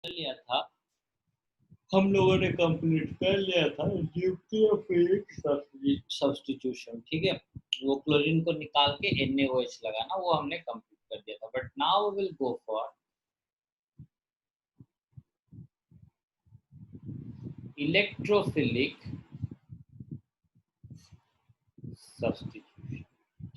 लिया था, हम लोगों ने कंप्लीट कर लिया था न्यूक्लियोफिलिक सब्स्टिट्यूशन, ठीक है। वो क्लोरीन को निकाल के NaOH लगाना, वो हमने कंप्लीट कर दिया था। But now we will go for electrophilic substitution,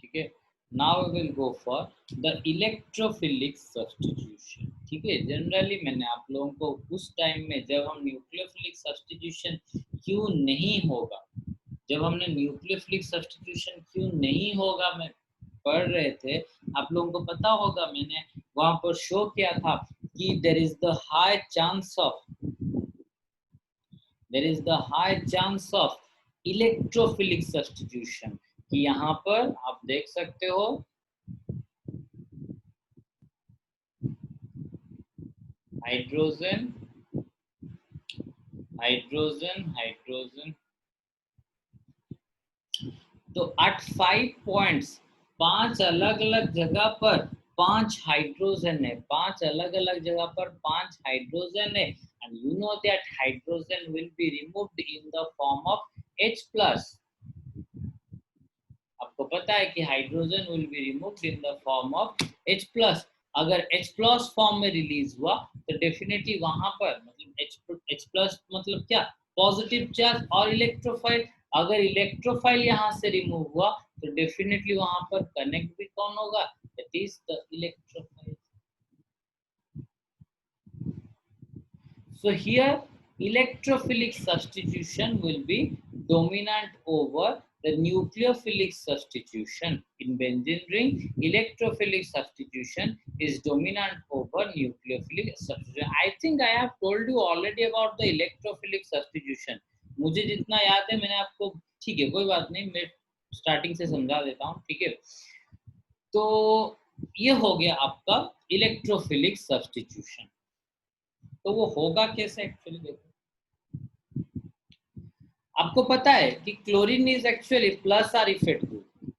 ठीक है। Now we will go for the electrophilic substitution, ठीक है। जनरली मैंने आप लोगों को उस टाइम में जब हम न्यूक्लियोफिलिक सब्स्टिट्यूशन क्यों नहीं होगा, जब हमने न्यूक्लियोफिलिक सब्स्टिट्यूशन क्यों नहीं होगा में पढ़ रहे थे, आप लोगों को पता होगा मैंने वहां पर शो किया था कि there is the high chance of electrophilic substitution, कि यहाँ पर आप देख सकते हो हाइड्रोजन हाइड्रोजन हाइड्रोजन, तो एट 5 पॉइंट्स 5 अलग अलग जगह पर 5 हाइड्रोजन है, 5 अलग अलग जगह पर 5 हाइड्रोजन है। And you know that hydrogen will be removed in the form of H+। आपको पता है कि hydrogen will be removed in the form of H+। अगर H+ फॉर्म में रिलीज हुआ तो डेफिनेटली वहां पर मतलब H+ मतलब क्या, पॉजिटिव चार्ज और इलेक्ट्रोफाइल। अगर इलेक्ट्रोफाइल यहाँ से रिमूव हुआ तो डेफिनेटली वहां पर कनेक्ट भी कौन होगा, that is the electrophile. So here electrophilic substitution will be dominant over the nucleophilic substitution. In benzene ring, electrophilic substitution is dominant over nucleophilic substitution. I think I have told you already about the electrophilic substitution. मुझे जितना याद है मैंने आपको, ठीक है कोई बात नहीं, मैं स्टार्टिंग से समझा देता हूँ, ठीक है। तो ये हो गया आपका इलेक्ट्रोफिलिक सब्स्टिट्यूशन। तो वो होगा कैसे एक्चुअली, देखो आपको पता है कि chlorine is actually plus R effect group,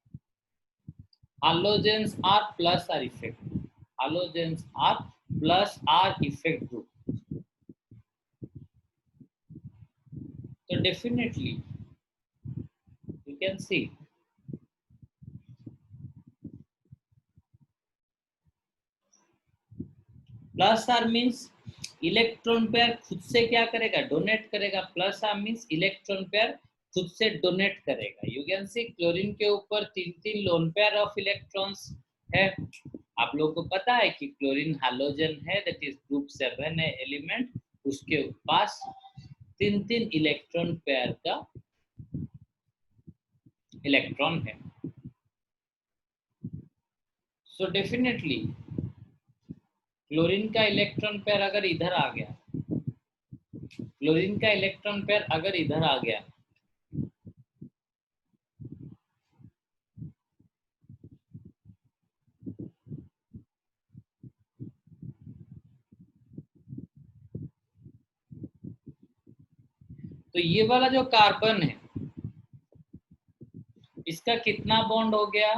halogens are plus R effect group, halogens are plus R effect group. तो definitely you can see plus R means electron pair खुद से क्या करेगा, डोनेट करेगा। Plus R means electron pair खुद से donate करेगा। You can C chlorine के ऊपर 3 लोन पेयर ऑफ इलेक्ट्रॉन्स है। आप लोगों को पता है कि क्लोरीन हालोजन है, दैट इज ग्रुप 7 है एलिमेंट, उसके पास 3 इलेक्ट्रॉन पेयर का इलेक्ट्रॉन है। सो डेफिनेटली क्लोरीन का इलेक्ट्रॉन पेयर अगर इधर आ गया, क्लोरीन का इलेक्ट्रॉन पेयर अगर इधर आ गया, तो ये वाला जो कार्बन है इसका कितना बॉन्ड हो गया,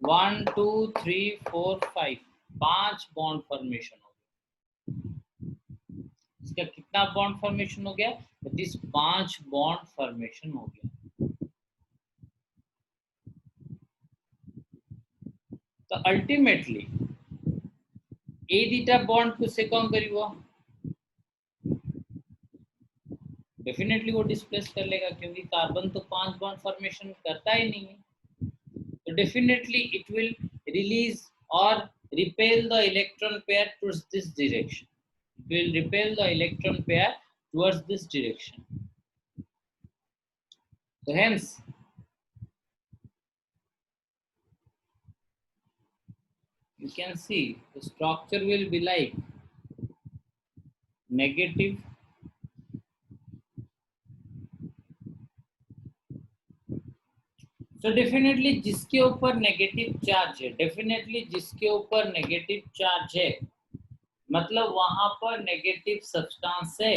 1 2 3 4 5, 5 बॉन्ड फॉर्मेशन हो गया। इसका कितना बॉन्ड फॉर्मेशन हो गया, दैट इज 5 बॉन्ड फॉर्मेशन हो गया। तो अल्टीमेटली ए बीटा बॉन्ड किससे कौन करेगा, डेफिनेटली वो डिस्प्लेस कर लेगा, क्योंकि कार्बन तो 5 बॉन्ड फॉर्मेशन करता ही नहीं है। तो डेफिनेटली इट विल रिलीज और repel the electron pair towards this direction. It will repel the electron pair towards this direction. So hence you can see the structure will be like negative, तो definitely जिसके ऊपर negative charge है, definitely जिसके ऊपर negative charge है मतलब वहां पर नेगेटिव सब्सटेंस है,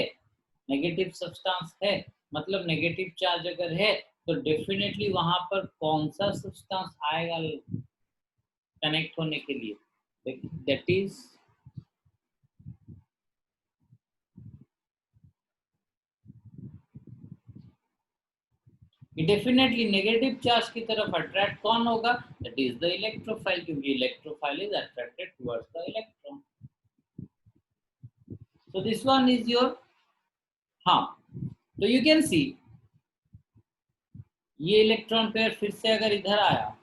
नेगेटिव सब्सटेंस है मतलब नेगेटिव चार्ज अगर है तो डेफिनेटली वहां पर कौन सा सब्सटेंस आएगा कनेक्ट होने के लिए, दैट इज कि डेफिनेटली नेगेटिव चार्ज की तरफ अट्रैक्ट कौन होगा, दैट इज द इलेक्ट्रोफाइल, क्योंकि electrophile is attracted towards the electron. So this one is your, हाँ, तो यू कैन सी ये इलेक्ट्रॉन पेयर फिर से अगर इधर आया,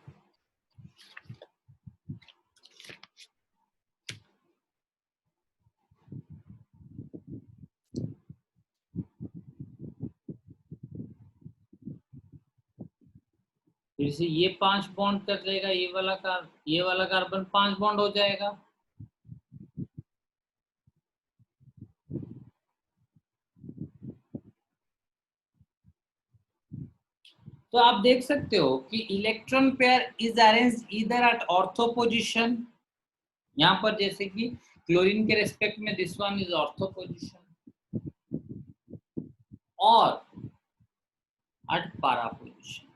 फिर से ये 5 बॉन्ड कर देगा, ये वाला कार्बन 5 बॉन्ड हो जाएगा. तो आप देख सकते हो कि electron pair is arranged either at ortho position, यहाँ पर जैसे कि क्लोरीन के रेस्पेक्ट में this one is ortho position, और at para position.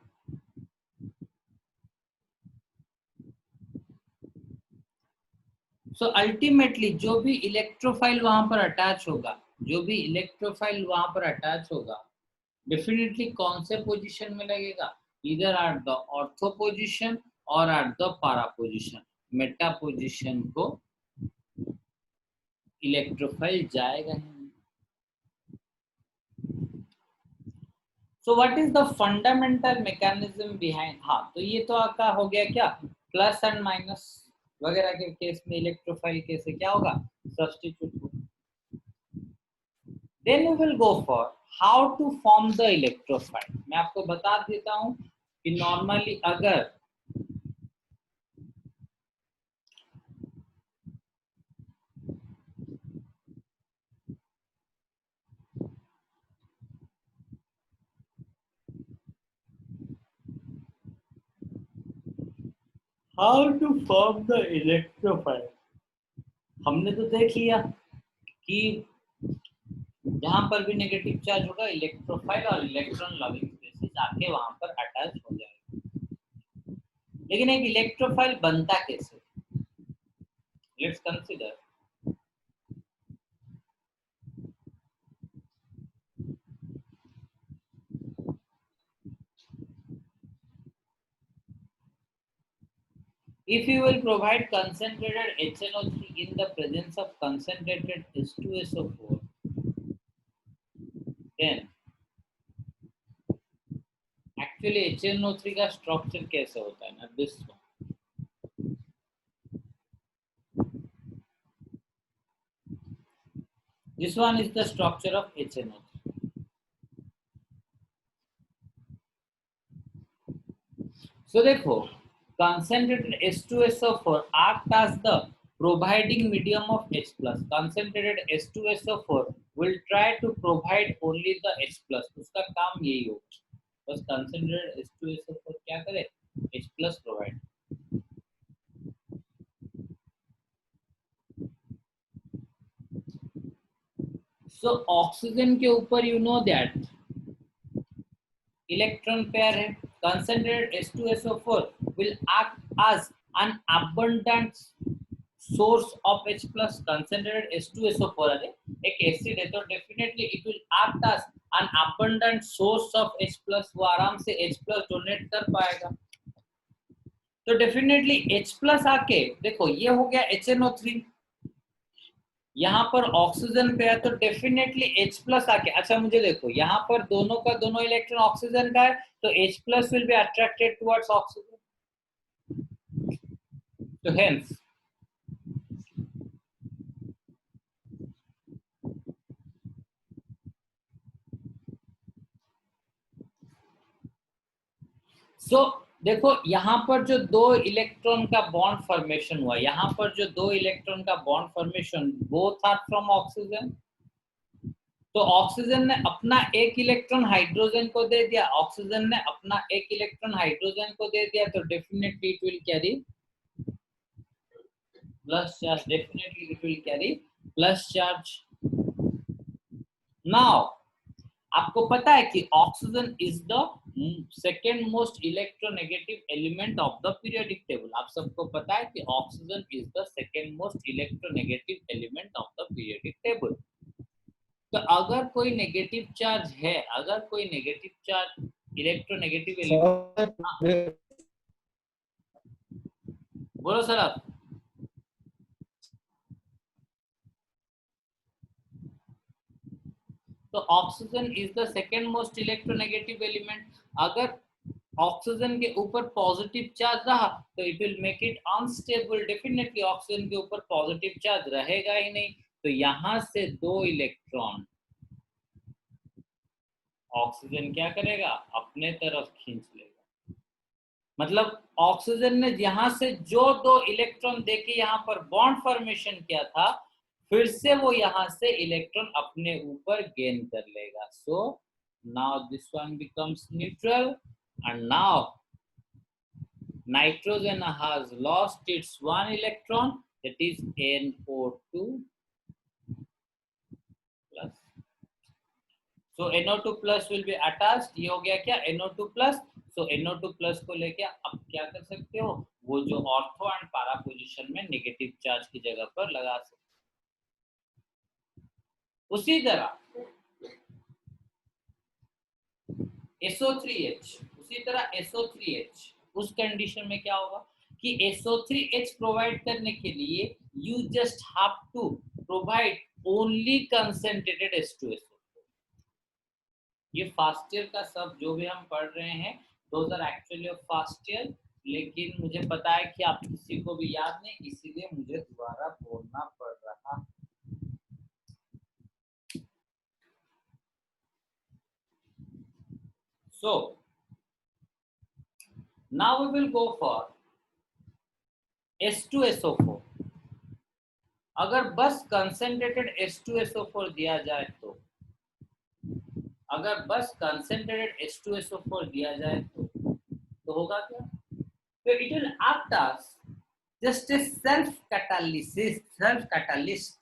So ultimately जो भी इलेक्ट्रोफाइल वहां पर अटैच होगा, डेफिनेटली कौन से पोजीशन में लगेगा, इधर एट द ऑर्थो पोजीशन और at the para position. Meta position को इलेक्ट्रोफाइल जाएगा ही. So what is the fundamental mechanism behind, हाँ, तो ये तो आपका हो गया क्या, प्लस एंड माइनस वगैरह के केस में इलेक्ट्रोफाइल कैसे क्या होगा, substitute. Then we will go for how to form the electrophile. मैं आपको बता देता हूं कि नॉर्मली अगर how to form the electrophile, हमने तो देख लिया कि जहां पर भी नेगेटिव चार्ज होगा इलेक्ट्रोफाइल और इलेक्ट्रॉन लविंग स्पेसीज आके वहां पर अटैच हो जाएगा. लेकिन एक इलेक्ट्रोफाइल बनता कैसे, let's consider. If you will provide concentrated HNO3 in the presence of concentrated H2SO4, then actually HNO3 का स्ट्रक्चर कैसे होता है ना, this one. This one is the structure of HNO3. So देखो, concentrated H2SO4 act as the providing medium of H+. Concentrated H2SO4 will try to provide only the H+. उसका काम यही होगा, बस concentrated H2SO4 क्या करे, H+ provide. So ऑक्सीजन के ऊपर you know that electron pair है, concentrated H2SO4 will act as an abundant source of H+. concentrated H2SO4 अरे एक एसिड है, तो definitely it will act as an abundant source of H+. वो आराम से H+ डोनेट कर पाएगा. तो डेफिनेटली H+ आके देखो ये हो गया HNO3, यहाँ पर ऑक्सीजन पे है, तो डेफिनेटली H+ आके, अच्छा मुझे देखो यहाँ पर दोनों का दोनों इलेक्ट्रॉन ऑक्सीजन का है, तो H+ will be attracted towards oxygen. तो हेंस देखो यहाँ पर जो दो इलेक्ट्रॉन का बॉन्ड फॉर्मेशन हुआ, यहाँ पर जो दो इलेक्ट्रॉन का bond formation, both are from oxygen. तो ऑक्सीजन ने अपना एक इलेक्ट्रॉन हाइड्रोजन को दे दिया, ऑक्सीजन ने अपना एक इलेक्ट्रॉन हाइड्रोजन को दे दिया, तो definitely it will carry plus charge. Definitely it will carry plus charge. Now आपको पता है कि oxygen is the second most electronegative element of the periodic table. आप सबको पता है कि oxygen is the second most electronegative element of the periodic table. तो अगर कोई नेगेटिव चार्ज है, अगर कोई नेगेटिव चार्ज इलेक्ट्रोनेगेटिव एलिमेंट। बोलो सर आप। तो oxygen is the second most electronegative element. अगर ऑक्सीजन के ऊपर पॉजिटिव चार्ज रहा तो it will make it unstable. Definitely oxygen के ऊपर पॉजिटिव चार्ज रहेगा ही नहीं, तो यहां से 2 इलेक्ट्रॉन ऑक्सीजन क्या करेगा, अपने तरफ खींच लेगा। मतलब ऑक्सीजन ने यहां से जो 2 इलेक्ट्रॉन देके यहाँ पर बॉन्ड फॉर्मेशन किया था, फिर से वो यहां से इलेक्ट्रॉन अपने ऊपर गेन कर लेगा। So now this one becomes neutral and now nitrogen has lost its 1 electron, that is NO2 plus. So NO2 plus will be attached. ये हो गया क्या, NO2 plus. So NO2 plus को लेके अब क्या कर सकते हो, वो जो ऑर्थो एंड पैरा पोजीशन में नेगेटिव चार्ज की जगह पर लगा सकते। उसी तरह SO3H, उसी तरह SO3H, उस कंडीशन में क्या होगा कि SO3H प्रोवाइड करने के लिए you just have to provide only concentrated H2SO4। ये फर्स्ट ईयर का सब जो भी हम पढ़ रहे हैं those are actually of first year, लेकिन मुझे पता है कि आप किसी को भी याद नहीं, इसीलिए मुझे दोबारा बोलना पड़ रहा। So now we will go for H2SO4। अगर बस कंसेंट्रेटेड H2SO4 दिया जाए अगर बस कंसेंट्रेटेड H2SO4 दिया जाए तो होगा क्या, तो it will act as just a self catalyst.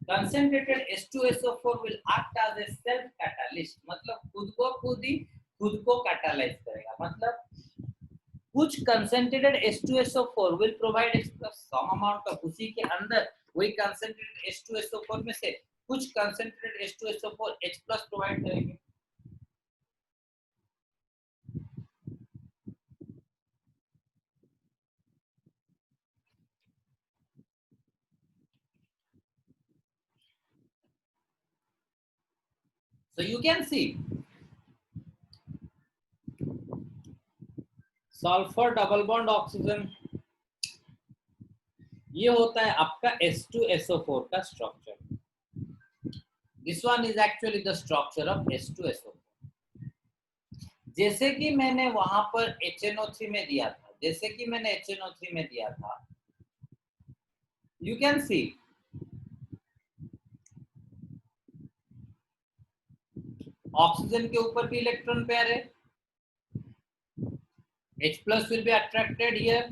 Concentrated H2SO4 will act as a self catalyst, मतलब खुद को कैटालाइज करेगा। मतलब कुछ concentrated H2SO4 will provide some amount of, उसी के अंदर वही कंसेंट्रेटेड H2SO4 में से कुछ कंसेंट्रेटेड H2SO4 H+ प्रोवाइड करेंगे। So you can see sulphur double bond oxygen, ये होता है आपका H2SO4 का structure. This one is actually the structure of H2SO4। जैसे कि मैंने वहां पर HNO3 में दिया था, यू कैन सी ऑक्सीजन के ऊपर भी इलेक्ट्रॉन पेयर है, H+ will be attracted here।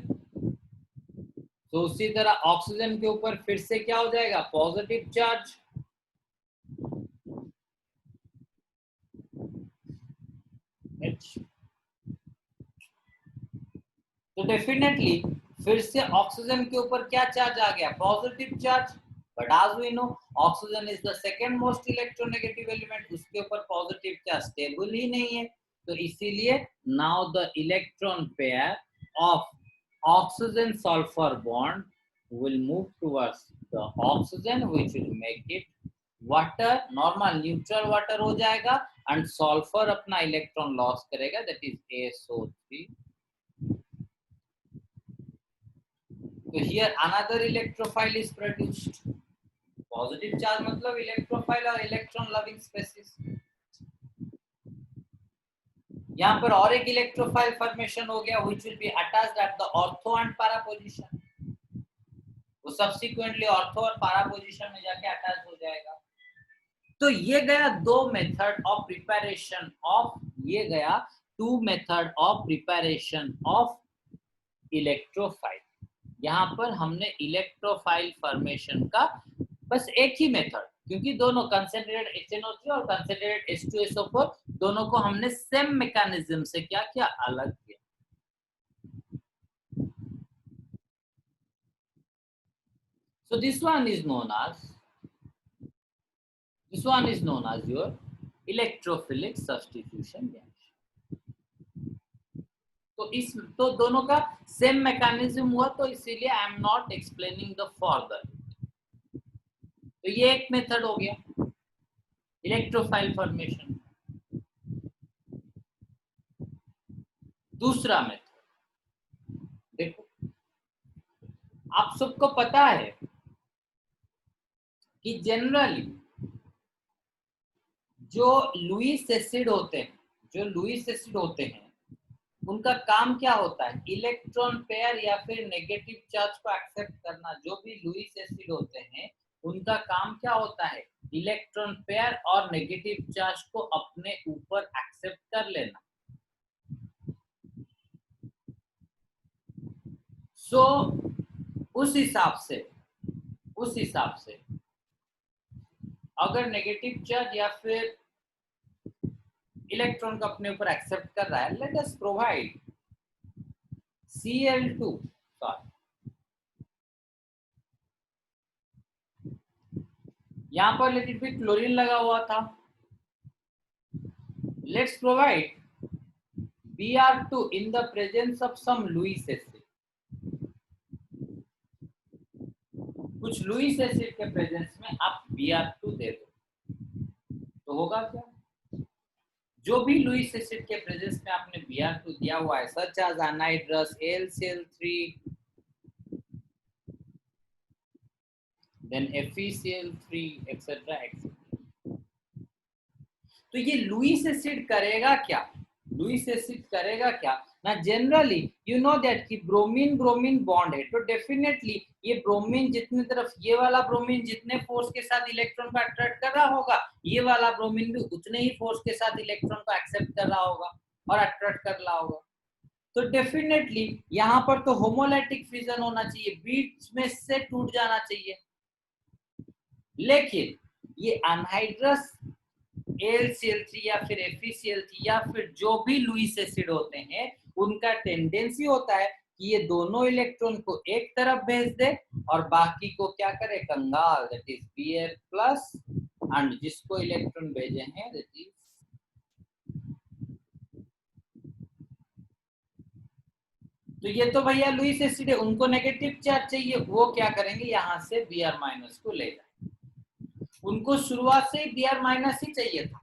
तो उसी तरह ऑक्सीजन के ऊपर फिर से क्या हो जाएगा, पॉजिटिव चार्ज। तो डेफिनेटली फिर से ऑक्सीजन के ऊपर क्या चार्ज आ गया, positive charge. But as we know oxygen is the second most electronegative element, उसके ऊपर पॉजिटिव चार्ज स्टेबल ही नहीं है, तो इसीलिए now the electron pair of oxygen sulphur bond will move towards the oxygen which will make it water, normal neutral water हो जाएगा, and sulfur अपना electron loss करेगा, that is SO3। So here another electrophile is produced। Positive charge मतलब electrophile और electron loving species। यहाँ पर और एक electrophile formation हो गया which will be attached at the ortho and para position। वो subsequently ortho और para position में जाके attach हो जाएगा। तो ये गया दो मेथड ऑफ प्रिपरेशन ऑफ, ये गया 2 method of preparation of electrophile. यहाँ पर हमने इलेक्ट्रोफाइल फॉर्मेशन का बस एक ही मेथड, क्योंकि दोनों कंसेंट्रेटेड HNO3 और कंसेंट्रेटेड H2SO4 दोनों को हमने सेम मैकेनिज्म से क्या किया, अलग किया। So this one is known as your electrophilic substitution reaction। तो दोनों का सेम मैकेनिज्म हुआ, तो इसीलिए I am not explaining the further. तो ये एक मेथड हो गया इलेक्ट्रोफाइल फॉर्मेशन। दूसरा मेथड देखो, आप सबको पता है कि जनरली जो लुईस एसिड होते हैं उनका काम क्या होता है, इलेक्ट्रॉन पेयर या फिर नेगेटिव चार्ज को एक्सेप्ट करना। जो भी लुईस एसिड होते हैं उनका काम क्या होता है, इलेक्ट्रॉन पेयर और नेगेटिव चार्ज को अपने ऊपर एक्सेप्ट कर लेना। सो उस हिसाब से अगर नेगेटिव चार्ज या फिर इलेक्ट्रॉन को अपने ऊपर एक्सेप्ट कर रहा है, लेट अस प्रोवाइड Cl2, यहां पर लिटिल बिट क्लोरीन लगा हुआ था। Let's provide Br2 in the presence of some Lewis acid। कुछ लुईस एसिड के प्रेजेंस में आप Br2 दे दो तो होगा क्या, जो भी लुईस एसिड के प्रेजेंस में आपने Br2 दिया हुआ है, such as anhydrous, AlCl3, then FeCl3 etcetera etcetera. तो ये लुईस एसिड करेगा क्या ना, जनरली यू नो दैट कि ब्रोमीन ब्रोमीन बॉन्ड है, तो डेफिनेटली ये ब्रोमीन जितनी तरफ, ये वाला ब्रोमीन जितने फोर्स के साथ इलेक्ट्रॉन को अट्रैक्ट कर रहा होगा, ये वाला ब्रोमीन भी उतने ही फोर्स के साथ इलेक्ट्रॉन को एक्सेप्ट कर रहा होगा और अट्रैक्ट कर रहा होगा। तो डेफिनेटली यहाँ पर तो होमोलाइटिक फिजन होना चाहिए, बीच में से टूट जाना चाहिए। लेकिन ये अनहाइड्रस AlCl3 या फिर FeCl3 या फिर जो भी लुईस एसिड होते हैं, उनका टेंडेंसी होता है कि ये दोनों इलेक्ट्रॉन को एक तरफ भेज दे और बाकी को क्या करे, कंगाल, that is Br plus, and जिसको इलेक्ट्रॉन भेजे हैं दैट इज, तो ये तो भैया लुईस एसिड है, उनको नेगेटिव चार्ज चाहिए, वो क्या करेंगे, यहां से Br माइनस को ले जाए। उनको शुरुआत से Br माइनस ही चाहिए था,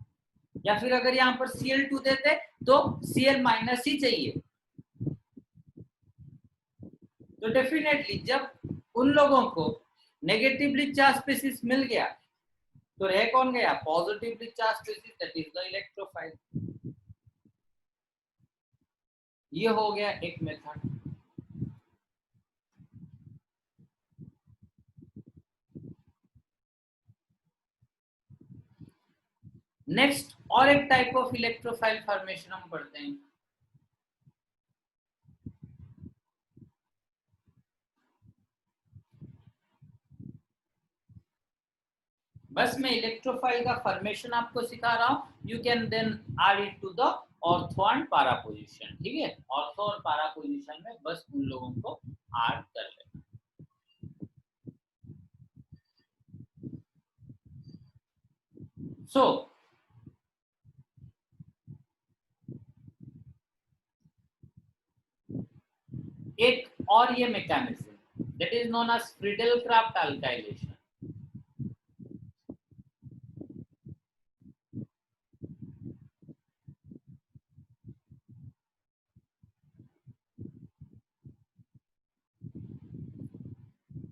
या फिर अगर यहाँ पर Cl2 देते तो Cl माइनस ही चाहिए। तो डेफिनेटली जब उन लोगों को नेगेटिवली चार्ज स्पीसीज मिल गया तो रह कौन गया, positively charge species, that is the electrophile. ये हो गया एक मेथड। नेक्स्ट और एक टाइप ऑफ इलेक्ट्रोफाइल फॉर्मेशन हम पढ़ते हैं। बस मैं इलेक्ट्रोफाइल का फॉर्मेशन आपको सिखा रहा हूं, you can then add it to the ortho and para position. ठीक है, ऑर्थो और पारा पोजीशन में बस उन लोगों को ऐड कर लेना। सो एक और ये mechanism that is known as Friedel Craft alkylation.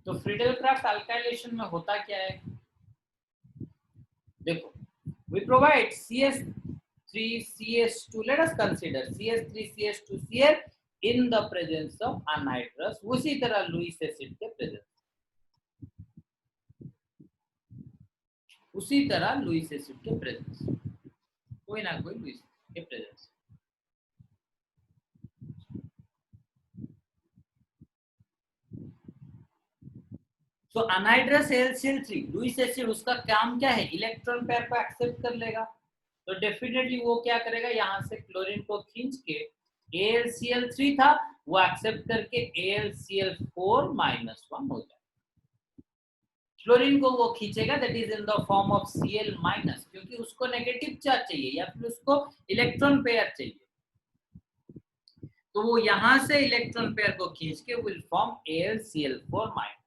तो फ्रीडेल-क्राफ्ट अल्काइलेशन में होता क्या है, देखो, we provide CS3CH2, let us consider CS3CH2Cl in the presence of anhydrous, उसी तरह लुईस एसिड के प्रेजेंस, उसी तरह लुईस एसिड के प्रेजेंस, कोई ना कोई लुईस के प्रेजेंस। तो अनहाइड्रस AlCl3 लुईस एसिड, उसका काम क्या है, इलेक्ट्रॉन पेयर को एक्सेप्ट कर लेगा। तो डेफिनेटली वो क्या करेगा, यहां से क्लोरीन को खींच के, AlCl3 था वो एक्सेप्ट करके AlCl4 -1 हो जाए। क्लोरीन को वो खींचेगा, that is in the form of Cl minus, क्योंकि उसको नेगेटिव चार्ज चाहिए या फिर उसको इलेक्ट्रॉन पेयर चाहिए। तो वो यहां से इलेक्ट्रॉन पेयर को खींच के विल फॉर्म AlCl4 माइनस।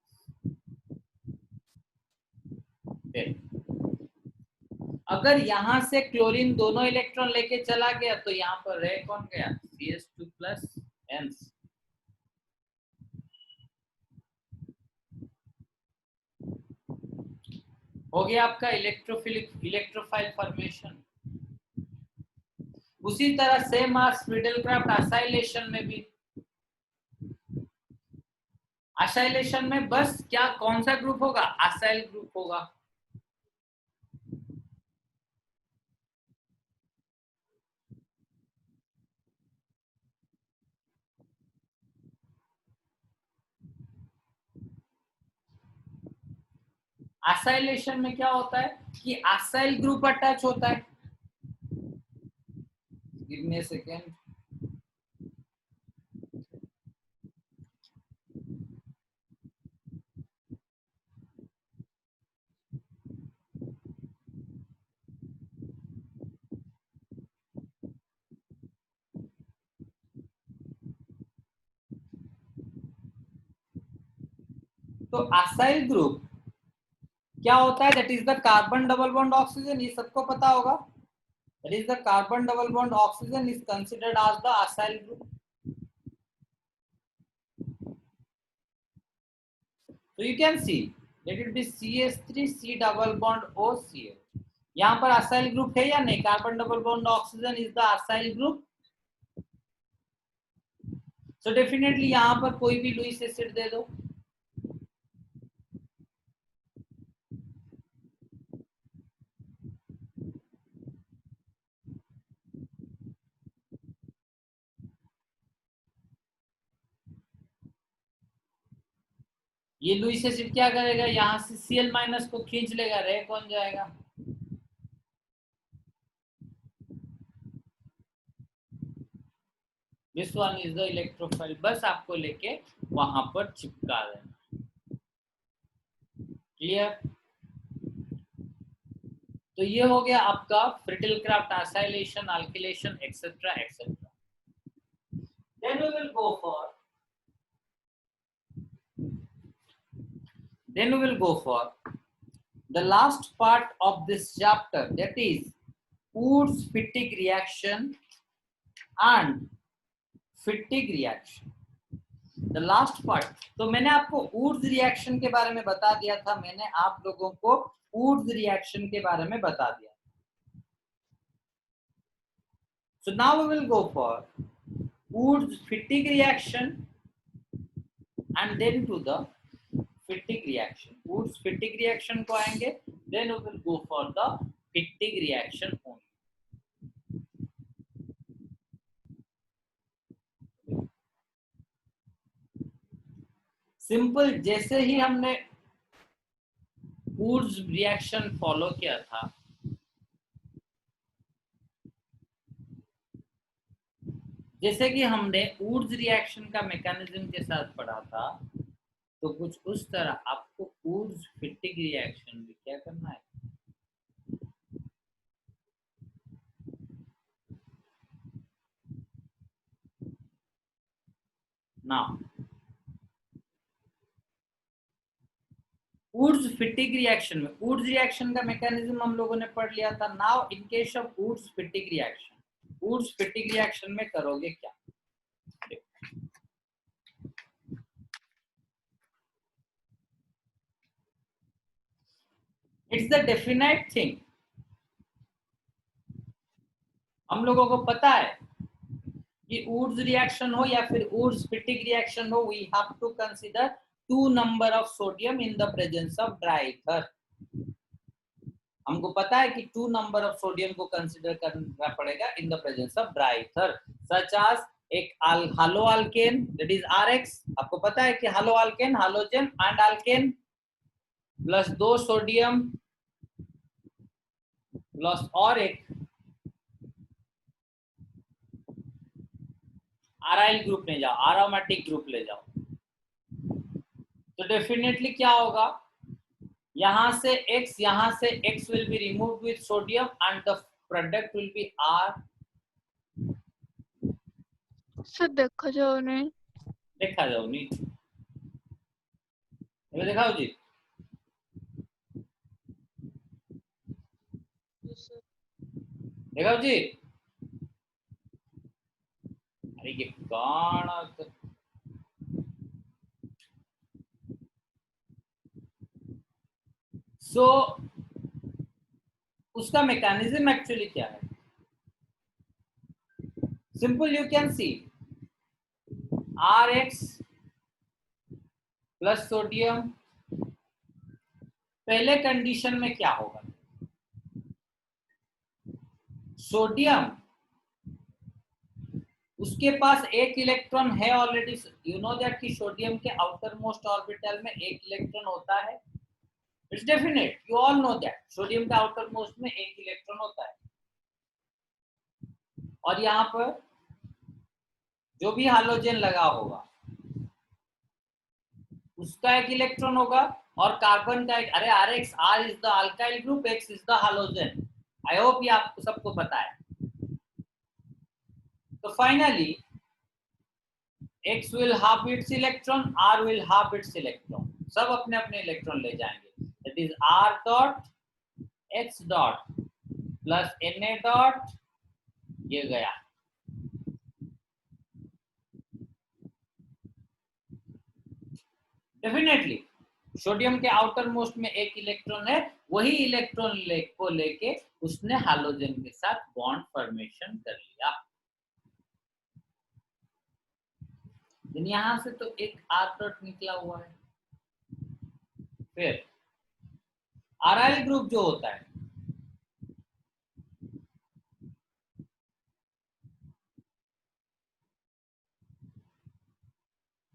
अगर यहां से क्लोरीन दोनों इलेक्ट्रॉन लेके चला गया तो यहाँ पर रह कौन गया, CH2 प्लस N। हो गया आपका इलेक्ट्रोफिलिक इलेक्ट्रोफाइल फॉर्मेशन। उसी तरह सेम आज फ्रीडलक्राफ्ट असाइलेशन में भी, असाइलेशन में बस क्या कौन सा ग्रुप होगा, असाइल ग्रुप होगा। असाइलेशन में क्या होता है कि असाइल ग्रुप अटैच होता है। Give me a second. तो असाइल ग्रुप क्या होता है, that is the carbon double bond oxygen, ये सबको पता होगा। That is the carbon double bond oxygen is considered as the acyl group. So you can see let it be CH3 C double bond OCl। यहाँ पर acyl group है या नहीं, carbon double bond oxygen is the acyl group. So definitely यहाँ पर कोई भी Lewis acid दे दो। ये लुईस एसिड क्या करेगा, यहाँ से Cl माइनस को खींच लेगा, रह कौन जाएगा, this one is the electrophile. बस आपको लेके वहां पर चिपका देना। क्लियर। तो ये हो गया आपका Friedel Crafts acylation, alkylation etcetera etcetera. Then we will go for the last part of this chapter, that is Wurtz-Fittig reaction and Fittig reaction, the last part। तो मैंने आपको वुर्ट्ज रिएक्शन के बारे में बता दिया था, मैंने आप लोगों को वुर्ट्ज रिएक्शन के बारे में बता दिया। So now we will go for Wurtz-Fittig reaction and then to the Fittig reaction। Wurtz-Fittig reaction को आएंगे, then we will go for the Fittig reaction only। Simple जैसे ही हमने वुर्ट्ज रिएक्शन फॉलो किया था, जैसे कि हमने वुर्ट्ज रिएक्शन का मैकेनिज्म के साथ पढ़ा था, तो कुछ उस तरह आपको वुर्ट्ज-फिटिग रिएक्शन भी क्या करना है, ना वुर्ट्ज-फिटिग रिएक्शन में वुर्ट्ज रिएक्शन का मैकेनिज्म हम लोगों ने पढ़ लिया था। Now in case of Wurtz Fittig reaction, Wurtz Fittig reaction में करोगे क्या, इट्स द डेफिनेट थिंग। हम लोगों को पता है कि वुर्ट्ज रिएक्शन हो या फिर वुर्ट्ज-फिटिग रिएक्शन हो, we have to consider 2 number of sodium in the presence of dry ether. हमको पता है कि 2 नंबर ऑफ सोडियम को कंसीडर करना पड़ेगा in the presence of dry ether, such as एक halo alkane that is RX। आपको पता है कि halo alkane, halogen and alkane plus 2 sodium plus और एक आराइल ग्रुप ले जाओ, एरोमेटिक ग्रुप ले जाओ, तो डेफिनेटली क्या होगा, यहां से X will be removed with sodium and the product will be R sir देखा जाओ नहीं। देखा जाओ नहीं, देखाओ जी। देखाओ जी। अरे ये गाना तो... सो उसका मैकेनिज्म एक्चुअली क्या है? Simple, you can C Rx plus sodium, पहले कंडीशन में क्या होगा? सोडियम, उसके पास एक इलेक्ट्रॉन है ऑलरेडी। यू नो दैट कि सोडियम के आउटर मोस्ट ऑर्बिटल में एक इलेक्ट्रॉन होता है। It's definite, you all know that sodium के आउटर मोस्ट में एक इलेक्ट्रॉन होता है। और यहाँ पर जो भी हाइड्रोजन लगा होगा उसका एक इलेक्ट्रॉन होगा, और कार्बन का एक। अरे Rx, R is the alkyl group, X is the hydrogen. I hope ये आपको सबको पता है। तो finally X will half its electron, R will half its electron. सब अपने अपने इलेक्ट्रॉन ले जाएंगे। That is R dot X dot plus Na dot, ये गया। डेफिनेटली सोडियम के आउटर मोस्ट में एक इलेक्ट्रॉन है, वही इलेक्ट्रॉन को लेके उसने हाइड्रोजन के साथ बॉन्ड फॉर्मेशन कर लिया। यहां से तो एक R डॉट निकला हुआ है। फिर आरआईल ग्रुप जो होता है,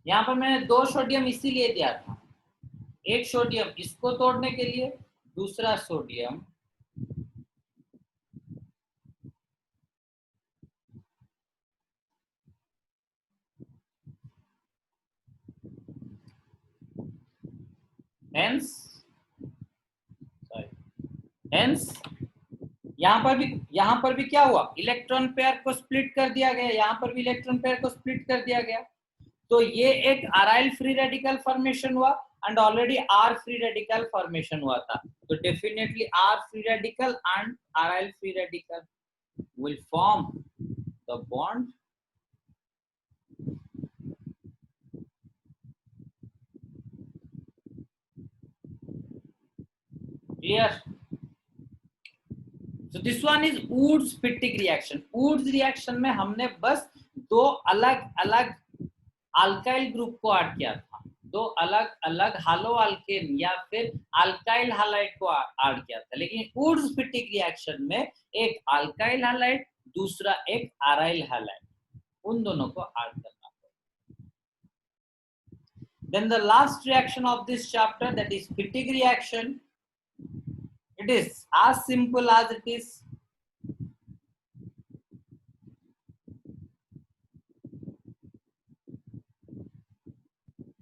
यहाँ पर मैंने 2 सोडियम इसीलिए दिया था, एक सोडियम इसको तोड़ने के लिए, दूसरा सोडियम हेंस यहाँ पर भी क्या हुआ, इलेक्ट्रॉन पेयर को स्प्लिट कर दिया गया, यहाँ पर भी इलेक्ट्रॉन पेयर को स्प्लिट कर दिया गया। तो ये एक अराइल फ्री रेडिकल फॉर्मेशन हुआ, and already R free radical formation हुआ था। तो definitely R free radical and aryl free radical will form the bond. Clear? So this one is Woods-Fittig reaction. Woods reaction में हमने बस 2 अलग अलग alkyl group को ऐड किया था, 2 अलग अलग हालो अल्केन या फिर अल्काइल हालाइड को ऐड किया था। लेकिन Woods-Fittig रिएक्शन में एक अल्काइल हालाइड, दूसरा एक अराइल हालाइड, उन दोनों को ऐड करना। Then the last reaction of this chapter, that is Fittig reaction. It is as simple as it is.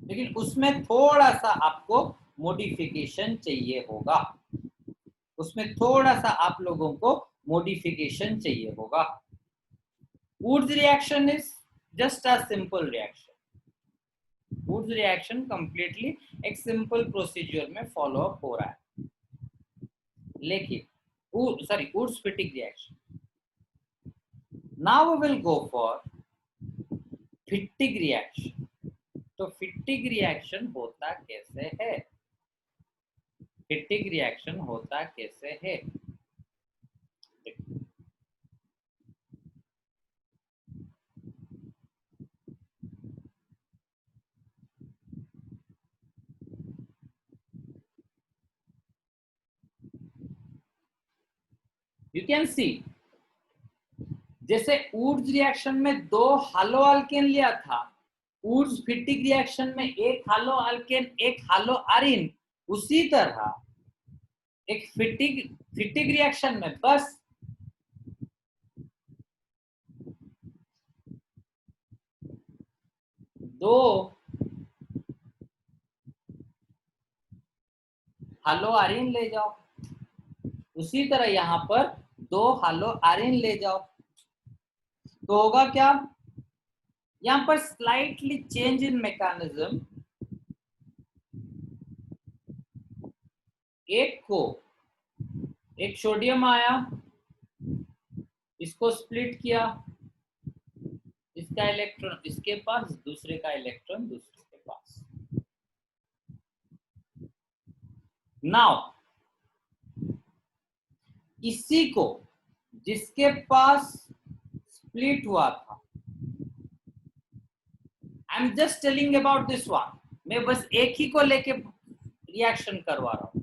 लेकिन उसमें थोड़ा सा आपको मॉडिफिकेशन चाहिए होगा, उसमें थोड़ा सा आप लोगों को मॉडिफिकेशन चाहिए होगा। Woods reaction is just a simple reaction. Woods reaction completely एक सिंपल प्रोसीजर में फॉलो अप हो रहा है। लेकिन Woods-Fittig reaction. Now we will go for Fittig reaction. तो Fittig reaction होता कैसे है? Fittig reaction होता कैसे है? You can see, जैसे Woods रिएक्शन में 2 हालो अल्केन लिया था, Woods-Fittig रिएक्शन में एक हालो अल्केन एक हालो अरीन, उसी तरह एक Fittig रिएक्शन में बस 2 हालो अरीन ले जाओ, उसी तरह यहाँ पर 2 हालो अरीन ले जाओ, तो होगा क्या, यहां पर स्लाइटली चेंज इन मैकेनिज्म, एक सोडियम आया, इसको स्प्लिट किया, इसका इलेक्ट्रॉन इसके पास, दूसरे का इलेक्ट्रॉन दूसरे के पास। नाउ इसी को जिसके पास स्प्लिट हुआ था, I am just telling about this one, मैं बस एक ही को लेके रिएक्शन करवा रहा हूं,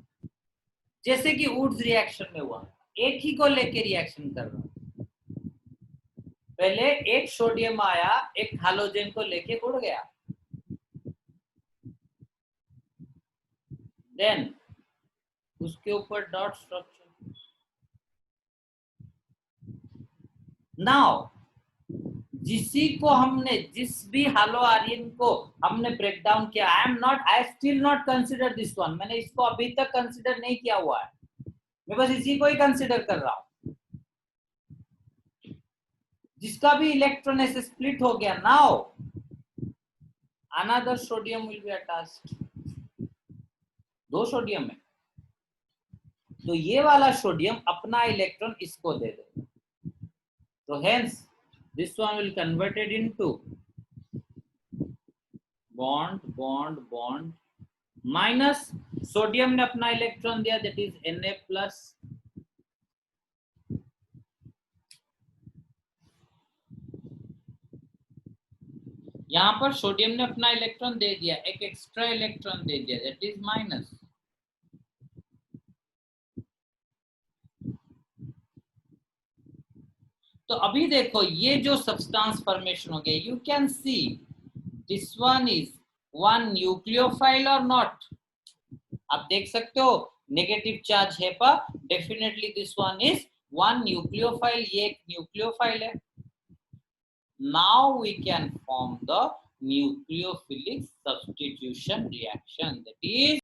जैसे कि वुड्स रिएक्शन में हुआ, एक ही को लेके रिएक्शन कर रहा हूं। पहले एक सोडियम आया, एक हाइड्रोजन को लेके उड़ गया, देन उसके ऊपर डॉट स्ट्रक्चर। नाउ जिस भी हालो आर्यन को हमने ब्रेक डाउन किया, I still not consider this one, मैंने इसको अभी तक कंसिडर नहीं किया हुआ है, मैं बस इसी को ही कंसिडर कर रहा हूं। जिसका भी इलेक्ट्रॉन ऐसे स्प्लिट हो गया, now another sodium will be attached, दो सोडियम है, तो ये वाला सोडियम अपना इलेक्ट्रॉन इसको दे देगा, तो hence this one will converted into bond bond bond, minus sodium ने अपना इलेक्ट्रॉन दिया, दैट इज Na प्लस, यहां पर सोडियम ने अपना इलेक्ट्रॉन दे दिया, एक एक्स्ट्रा इलेक्ट्रॉन दे दिया, दैट इज माइनस। तो अभी देखो ये जो सब्सटेंस फॉर्मेशन हो गया, you can see this one is one nucleophile और नॉट, आप देख सकते हो नेगेटिव चार्ज है पर definitely this one is one nucleophile, ये एक न्यूक्लियोफाइल है। Now we can form the nucleophilic substitution reaction, that is